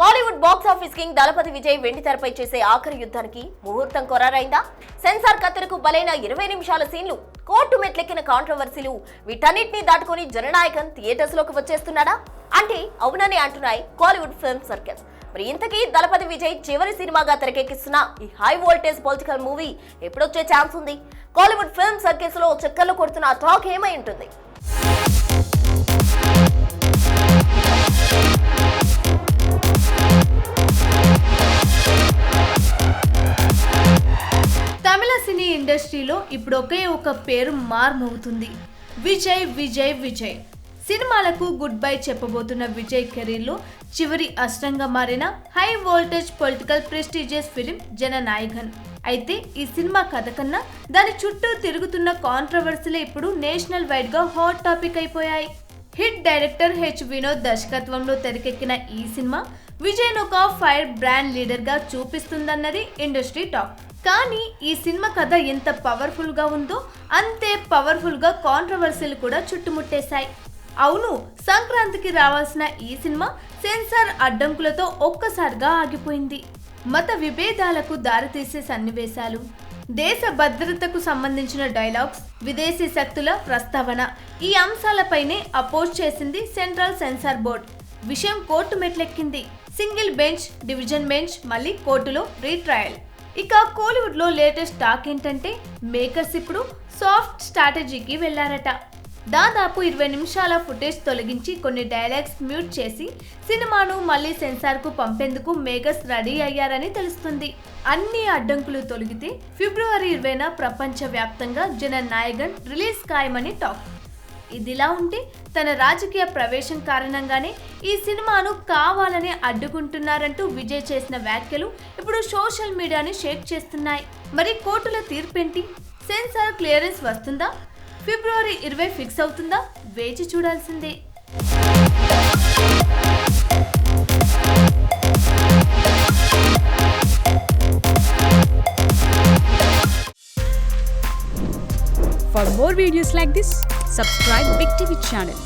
Kollywood box office king దళపతి విజయ్ వెండి తెరపై చేసే ఆఖరి యుద్ధానికి ముహూర్తం ఖరారైందా? సెన్సార్ కత్తెరకు బలైన 20 నిమిషాల సీన్లు, కోర్టు మెట్లెక్కిన కాంట్రవర్సీలు, వీటన్నిటిని దాటుకొని జననాయకన్ థియేటర్స్ లోకి వచ్చేస్తున్నాడా అంటే అవునని అంటున్నాయి కాలీవుడ్ ఫిల్మ్ సర్కిల్స్. మరి ఇంతకీ దళపతి విజయ్ చివరి సినిమాగా తెరకెక్కిస్తున్న ఈ హై వోల్టేజ్ పొలిటికల్ మూవీ ఎప్పుడొచ్చే ఛాన్స్ ఉంది? కాలీవుడ్ ఫిల్మ్ సర్కిల్స్ లో చక్కర్లు కొడుతున్న టాక్ ఏమై ఉంటుంది? తమిళ సినీ ఇండస్ట్రీలో ఇప్పుడు ఒకే ఒక పేరు మార్మోగుతుంది, విజయ్. విజయ్ విజయ్ సినిమాలకు గుడ్ బై చెప్పబోతున్న విజయ్ కెరీర్లో చివరి అస్త్రంగా మారిన high voltage political prestigious film Jana Nayagan. అయితే ఈ సినిమా కథ కన్నా దాని చుట్టూ తిరుగుతున్న కాంట్రవర్సీలే ఇప్పుడు నేషనల్ వైడ్ గా హాట్ టాపిక్ అయిపోయాయి. హిట్ డైరెక్టర్ వినోద్ దర్శకత్వంలో తెరకెక్కిన ఈ సినిమా విజయ్ ఒక ఫైర్ బ్రాండ్ లీడర్ గా చూపిస్తుందన్నది ఇండస్ట్రీ టాక్. కానీ ఈ సినిమా కథ ఎంత పవర్ఫుల్ గా ఉందో అంతే పవర్ఫుల్ గా కాంట్రవర్సీలు కూడా చుట్టుముట్టేశాయి. అవును, సంక్రాంతికి రావాల్సిన ఈ సినిమా సెన్సార్ అడ్డంకులతో ఒక్కసారిగా ఆగిపోయింది. మత విభేదాలకు దారితీసే సన్నివేశాలు, దేశ భద్రతకు సంబంధించిన డైలాగ్స్, విదేశీ శక్తుల ప్రస్తావన, ఈ అంశాలపైనే అపోజ్ చేసింది సెంట్రల్ సెన్సార్ బోర్డ్. విషయం కోర్టు మెట్లెక్కింది. సింగిల్ బెంచ్, డివిజన్ బెంచ్, మళ్ళీ కోర్టులో రీట్రయల్. ఇక కోలీవుడ్ లో లేటెస్ట్ టాక్ ఏంటంటే మేకర్స్ ఇప్పుడు సాఫ్ట్ స్ట్రాటజీకి వెళ్లారట. దాదాపు 20 నిమిషాల ఫుటేజ్ తొలగించి కొన్ని డైలాగ్స్ మ్యూట్ చేసి సినిమాను మళ్ళీ సెన్సార్ కు పంపేందుకు మేకర్స్ రెడీ అయ్యారని తెలుస్తుంది. అన్ని అడ్డంకులు తొలగితే ఫిబ్రవరి 20న ప్రపంచ వ్యాప్తంగా జననాయకన్ రిలీజ్ ఖాయమని టాక్. ఇదిలా ఉంటే తన రాజకీయ ప్రవేశం కారణంగానే ఈ సినిమాను కావాలని అడ్డుకుంటున్నారంటూ విజయ్ చేసిన వ్యాఖ్యలు ఇప్పుడు సోషల్ మీడియాని షేక్ చేస్తున్నాయి. మరి కోర్టుల తీర్పేంటి? సెన్సార్ క్లియరెన్స్ వస్తుందా? ఫిబ్రవరి 20 ఫిక్స్ అవుతుందా? వేచి చూడాల్సిందే. For more videos like this, subscribe Big TV channel.